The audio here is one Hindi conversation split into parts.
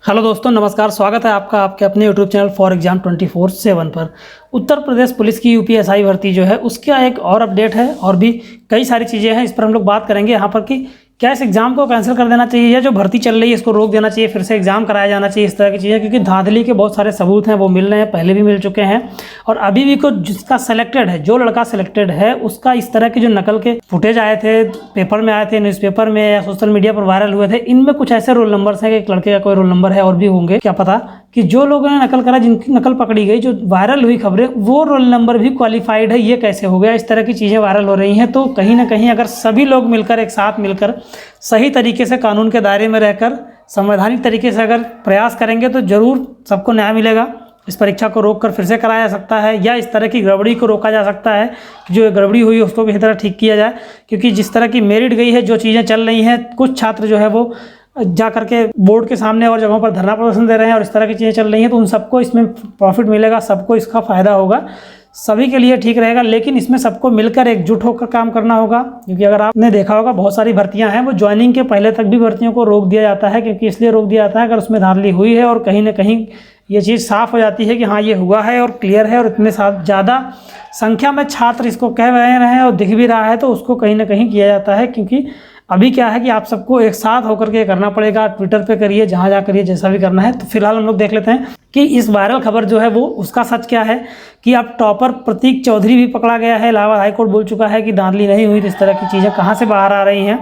हेलो दोस्तों, नमस्कार। स्वागत है आपका आपके अपने यूट्यूब चैनल फॉर एग्जाम 24/7 पर। उत्तर प्रदेश पुलिस की यूपीएसआई भर्ती जो है उसका एक और अपडेट है और भी कई सारी चीज़ें हैं। इस पर हम लोग बात करेंगे यहाँ पर कि क्या इस एग्ज़ाम को कैंसिल कर देना चाहिए या जो भर्ती चल रही है इसको रोक देना चाहिए, फिर से एग्ज़ाम कराया जाना चाहिए, इस तरह की चीज़ें। क्योंकि धांधली के बहुत सारे सबूत हैं वो मिल रहे हैं, पहले भी मिल चुके हैं और अभी भी कुछ जिसका सेलेक्टेड है, जो लड़का सेलेक्टेड है उसका इस तरह के जो नकल के फुटेज आए थे, पेपर में आए थे, न्यूज़पेपर में या सोशल मीडिया पर वायरल हुए थे, इनमें कुछ ऐसे रोल नंबर्स हैं कि एक लड़के का कोई रोल नंबर है और भी होंगे क्या पता, कि जो लोगों ने नकल करा, जिनकी नकल पकड़ी गई, जो वायरल हुई खबरें, वो रोल नंबर भी क्वालिफाइड है। ये कैसे हो गया? इस तरह की चीज़ें वायरल हो रही हैं। तो कहीं ना कहीं अगर सभी लोग मिलकर, एक साथ मिलकर, सही तरीके से कानून के दायरे में रहकर, संवैधानिक तरीके से अगर प्रयास करेंगे तो ज़रूर सबको न्याय मिलेगा। इस परीक्षा को रोक कर फिर से कराया जा सकता है या इस तरह की गड़बड़ी को रोका जा सकता है कि जो गड़बड़ी हुई है उसको किसी तरह ठीक किया जाए। क्योंकि जिस तरह की मेरिट गई है, जो चीज़ें चल रही हैं, कुछ छात्र जो है वो जा करके बोर्ड के सामने और जगहों पर धरना प्रदर्शन दे रहे हैं और इस तरह की चीज़ें चल रही हैं, तो उन सबको इसमें प्रॉफिट मिलेगा, सबको इसका फ़ायदा होगा, सभी के लिए ठीक रहेगा। लेकिन इसमें सबको मिलकर एकजुट होकर काम करना होगा। क्योंकि अगर आपने देखा होगा बहुत सारी भर्तियां हैं वो ज्वाइनिंग के पहले तक भी भर्तियों को रोक दिया जाता है। क्योंकि इसलिए रोक दिया जाता है अगर उसमें धांधली हुई है और कहीं ना कहीं ये चीज़ साफ़ हो जाती है कि हाँ ये हुआ है और क्लियर है और इतने साथ ज़्यादा संख्या में छात्र इसको कह रहे हैं और दिख भी रहा है, तो उसको कहीं ना कहीं किया जाता है। क्योंकि अभी क्या है कि आप सबको एक साथ होकर के करना पड़ेगा। ट्विटर पे करिए, जहाँ जा करिए, जैसा भी करना है। तो फिलहाल हम लोग देख लेते हैं कि इस वायरल खबर जो है वो उसका सच क्या है। कि अब टॉपर प्रतीक चौधरी भी पकड़ा गया है। इलाहाबाद हाईकोर्ट बोल चुका है कि धांधली नहीं हुई। तो इस तरह की चीज़ें कहाँ से बाहर आ रही हैं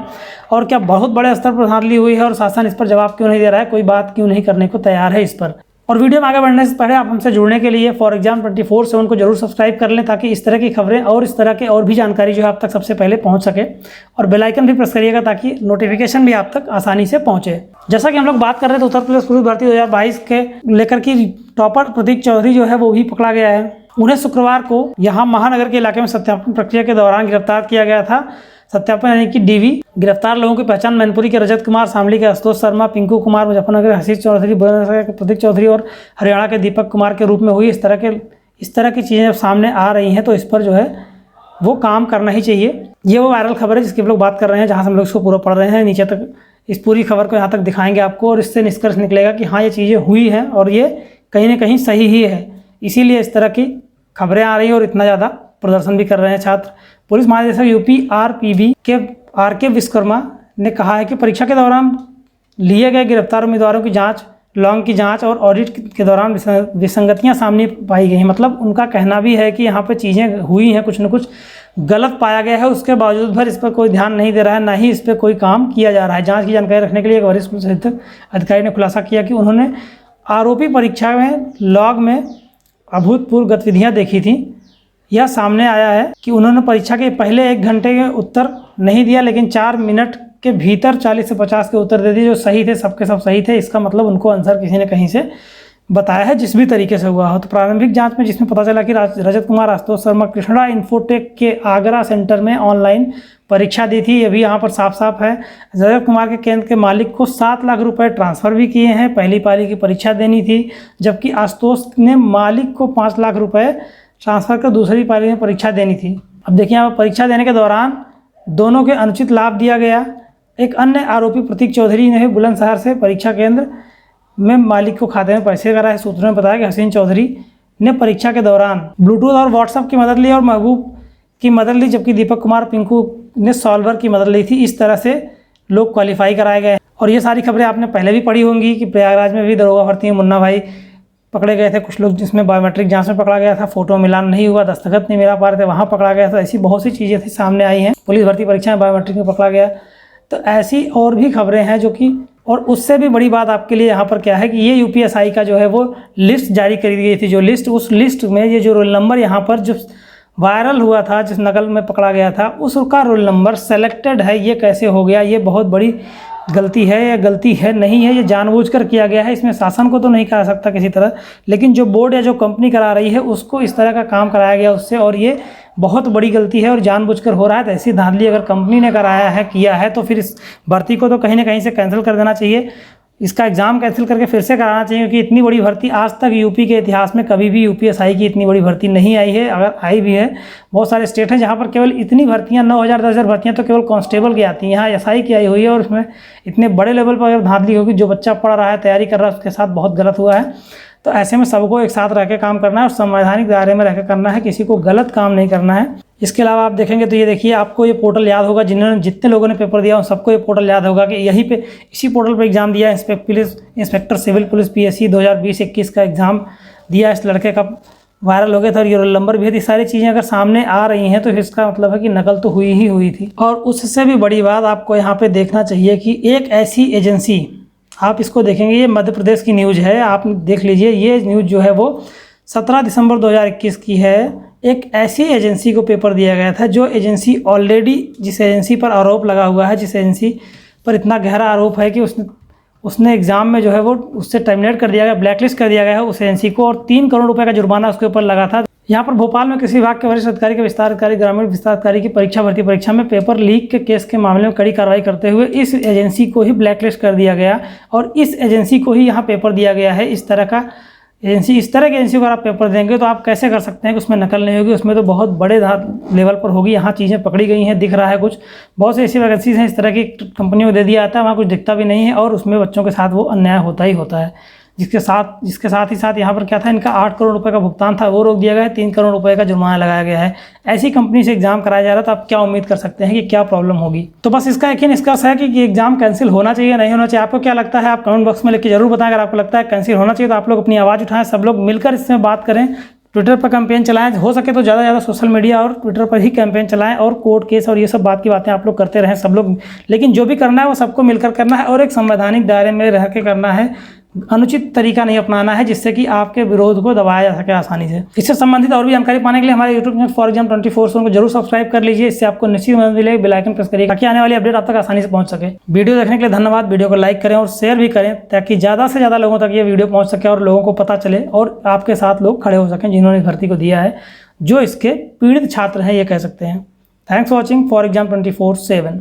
और क्या बहुत बड़े स्तर पर धांधली हुई है और शासन इस पर जवाब क्यों नहीं दे रहा है, कोई बात क्यों नहीं करने को तैयार है इस पर। और वीडियो में आगे बढ़ने से पहले आप हमसे जुड़ने के लिए फॉर एग्जाम 24/7 को जरूर सब्सक्राइब कर लें, ताकि इस तरह की खबरें और इस तरह के और भी जानकारी जो है आप तक सबसे पहले पहुंच सके। और बेल आइकन भी प्रेस करिएगा ताकि नोटिफिकेशन भी आप तक आसानी से पहुंचे। जैसा कि हम लोग बात कर रहे थे उत्तर प्रदेश पुलिस भर्ती 2022 के लेकर की, टॉपर प्रतीक चौधरी जो है वो भी पकड़ा गया है। उन्हें शुक्रवार को यहाँ महानगर के इलाके में सत्यापन प्रक्रिया के दौरान गिरफ्तार किया गया था। सत्यापन यानी कि डीवी। गिरफ्तार लोगों की पहचान मैनपुरी के रजत कुमार, शामली के आशुतोष शर्मा, पिंकू कुमार, मुजफ्फरनगर हसीस चौधरी, बुलंदशहर के प्रतीक चौधरी और हरियाणा के दीपक कुमार के रूप में हुई। इस तरह की चीज़ें जब सामने आ रही हैं तो इस पर जो है वो काम करना ही चाहिए। ये वो वायरल खबर है जिसकी हम लोग बात कर रहे हैं, जहाँ से हम लोग इसको पूरा पढ़ रहे हैं। नीचे तक इस पूरी खबर को यहाँ तक दिखाएंगे आपको और इससे निष्कर्ष निकलेगा कि हाँ ये चीज़ें हुई हैं और ये कहीं ना कहीं सही ही है। इसीलिए इस तरह की खबरें आ रही हैं और इतना ज़्यादा प्रदर्शन भी कर रहे हैं छात्र। पुलिस महानिदेशक यूपी आरपीबी के आर.के. विश्वकर्मा ने कहा है कि परीक्षा के दौरान लिए गए गिरफ्तार उम्मीदवारों की जांच, लॉन्ग की जांच और ऑडिट के दौरान विसंगतियां सामने पाई गई हैं। मतलब उनका कहना भी है कि यहाँ पर चीज़ें हुई हैं, कुछ न कुछ गलत पाया गया है, उसके बावजूद भर इस पर कोई ध्यान नहीं दे रहा है, ना ही इस पर कोई काम किया जा रहा है। जाँच की जानकारी रखने के लिए एक वरिष्ठ पुलिस अधिकारी ने खुलासा किया कि उन्होंने आरोपी परीक्षा में लॉग में अभूतपूर्व गतिविधियाँ देखी थी। यह सामने आया है कि उन्होंने परीक्षा के पहले 1 घंटे के उत्तर नहीं दिया, लेकिन 4 मिनट के भीतर 40 से 50 के उत्तर दे दिए जो सही थे, सबके सब सही थे। इसका मतलब उनको आंसर किसी ने कहीं से बताया है, जिस भी तरीके से हुआ हो। तो प्रारंभिक जांच में जिसमें पता चला कि रजत कुमार, आशुतोष शर्मा कृष्णा इन्फोटेक के आगरा सेंटर में ऑनलाइन परीक्षा दी थी। ये भी यहाँ पर साफ साफ है। रजत कुमार के केंद्र के मालिक को 7 लाख रुपए ट्रांसफ़र भी किए हैं। पहली पाली की परीक्षा देनी थी, जबकि आशुतोष ने मालिक को 5 लाख रुपये ट्रांसफ़र कर दूसरी पाली में परीक्षा देनी थी। अब देखिए यहाँ पर परीक्षा देने के दौरान दोनों के अनुचित लाभ दिया गया। एक अन्य आरोपी प्रतीक चौधरी ने बुलंदशहर से परीक्षा केंद्र में मालिक को खाते में पैसे कराए। सूत्रों ने बताया कि हसीन चौधरी ने परीक्षा के दौरान ब्लूटूथ और व्हाट्सएप की मदद ली और महबूब की मदद ली, जबकि दीपक कुमार, पिंकू ने सॉल्वर की मदद ली थी। इस तरह से लोग क्वालिफाई कराए गए। और ये सारी खबरें आपने पहले भी पढ़ी होंगी कि प्रयागराज में भी दरोगा भर्ती में मुन्ना भाई पकड़े गए थे। कुछ लोग जिसमें बायोमेट्रिक जांच में पकड़ा गया था, फोटो मिलान नहीं हुआ, दस्तखत नहीं मिला पा रहे थे, वहाँ पकड़ा गया था। ऐसी बहुत सी चीज़ें थी सामने आई हैं। पुलिस भर्ती परीक्षा में बायोमेट्रिक में पकड़ा गया। तो ऐसी और भी खबरें हैं जो कि, और उससे भी बड़ी बात आपके लिए यहाँ पर क्या है कि ये यूपीएसआई का जो है वो लिस्ट जारी करी गई थी। जो लिस्ट, उस लिस्ट में ये जो रोल नंबर यहाँ पर जो वायरल हुआ था, जिस नकल में पकड़ा गया था, उसका रोल नंबर सेलेक्टेड है। ये कैसे हो गया? ये बहुत बड़ी गलती है या गलती है नहीं है, ये जानबूझकर किया गया है। इसमें शासन को तो नहीं करा सकता किसी तरह, लेकिन जो बोर्ड या जो कंपनी करा रही है उसको इस तरह का काम कराया गया उससे, और ये बहुत बड़ी गलती है और जानबूझकर हो रहा है। तो ऐसी धांधली अगर कंपनी ने कराया है, किया है, तो फिर इस भर्ती को तो कहीं ना कहीं से कैंसिल कर देना चाहिए। इसका एग्ज़ाम कैंसिल करके फिर से कराना चाहिए, क्योंकि इतनी बड़ी भर्ती आज तक यूपी के इतिहास में कभी भी यूपीएसआई की इतनी बड़ी भर्ती नहीं आई है। अगर आई भी है, बहुत सारे स्टेट हैं जहाँ पर केवल इतनी भर्तियाँ 9,000 10,000 भर्तियाँ तो केवल कांस्टेबल की आती हैं। यहाँ एसआई की आई हुई है और उसमें इतने बड़े लेवल पर अगर धांधली होगी, जो बच्चा पढ़ रहा है, तैयारी कर रहा है, उसके साथ बहुत गलत हुआ है। तो ऐसे में सबको एक साथ रह के काम करना है और संवैधानिक दायरे में रह के करना है, किसी को गलत काम नहीं करना है। इसके अलावा आप देखेंगे तो ये देखिए, आपको ये पोर्टल याद होगा, जितने लोगों ने पेपर दिया उन सबको ये पोर्टल याद होगा कि यहीं पे इसी पोर्टल पर एग्जाम दिया। इंस्पेक्टर सिविल पुलिस PSC 2020-21 का एग्ज़ाम दिया, इस लड़के का वायरल हो गया था और ये रोल नंबर भी है। ये सारी चीज़ें अगर सामने आ रही हैं तो इसका मतलब है कि नकल तो हुई ही हुई थी। और उससे भी बड़ी बात आपको यहाँ पे देखना चाहिए कि एक ऐसी एजेंसी, आप इसको देखेंगे, ये मध्य प्रदेश की न्यूज़ है, आप देख लीजिए, ये न्यूज़ जो है वो 17 दिसंबर 2021 की है। एक ऐसी एजेंसी को पेपर दिया गया था जो एजेंसी ऑलरेडी, जिस एजेंसी पर आरोप लगा हुआ है, जिस एजेंसी पर इतना गहरा आरोप है कि उसने एग्ज़ाम में जो है वो उससे टर्मिनेट कर दिया गया, ब्लैकलिस्ट कर दिया गया है उस एजेंसी को, और 3 करोड़ रुपए का जुर्माना उसके ऊपर लगा था। यहाँ पर भोपाल में कृषि विभाग के वरिष्ठ अधिकारी के विस्तार अधिकारी, ग्रामीण विस्तार अधिकारी की भर्ती परीक्षा में पेपर लीक के केस के मामले में कड़ी कार्रवाई करते हुए इस एजेंसी को ही ब्लैकलिस्ट कर दिया गया और इस एजेंसी को ही यहाँ पेपर दिया गया है। इस तरह की एजेंसी को अगर आप पेपर देंगे तो आप कैसे कर सकते हैं कि उसमें नकल नहीं होगी? उसमें तो बहुत बड़े लेवल पर होगी। यहाँ चीज़ें पकड़ी गई हैं, दिख रहा है कुछ, बहुत सी ऐसी वैकेंसीज हैं इस तरह की कंपनियों को दे दिया जाता है, वहाँ कुछ दिखता भी नहीं है और उसमें बच्चों के साथ वो अन्याय होता ही होता है। जिसके साथ ही साथ यहाँ पर क्या था, इनका 8 करोड़ रुपए का भुगतान था, वो रोक दिया गया है, 3 करोड़ रुपए का जुर्माना लगाया गया है। ऐसी कंपनी से एग्जाम कराया जा रहा है तो आप क्या उम्मीद कर सकते हैं कि क्या प्रॉब्लम होगी? तो बस इसका एक ही निष्कर्ष है कि एग्जाम कैंसिल होना चाहिए, नहीं होना चाहिए। आपको क्या लगता है? आप कमेंट बॉक्स में लिख के जरूर बताएं। अगर आपको लगता है कैंसिल होना चाहिए तो आप लोग अपनी आवाज़ उठाएं, सब लोग मिलकर इसमें बात करें, ट्विटर पर कैंपेन चलाएं, हो सके तो ज़्यादा सोशल मीडिया और ट्विटर पर ही कैंपेन चलाएं और कोर्ट केस और ये सब बात की बातें आप लोग करते रहें सब लोग। लेकिन जो भी करना है वो सबको मिलकर करना है और एक संवैधानिक दायरे में रह के करना है। अनुचित तरीका नहीं अपनाना है जिससे कि आपके विरोध को दबाया जा सके आसानी से। इससे संबंधित और भी जानकारी पाने के लिए हमारे यूट्यूब चैनल फॉर एग्जाम 24/7 को जरूर सब्सक्राइब कर लीजिए। इससे आपको निश्चित मदद मिलेगी। बेल आइकन प्रेस करिए ताकि आने वाली अपडेट आप तक आसानी से पहुंच सके। वीडियो देखने के लिए धन्यवाद। वीडियो को लाइक करें और शेयर भी करें ताकि ज़्यादा से ज़्यादा लोगों तक ये वीडियो पहुँच सके और लोगों को पता चले और आपके साथ लोग खड़े हो सकें जिन्होंने भर्ती को दिया है, जो इसके पीड़ित छात्र हैं, ये कह सकते हैं। Thanks for watching for exam 24/7।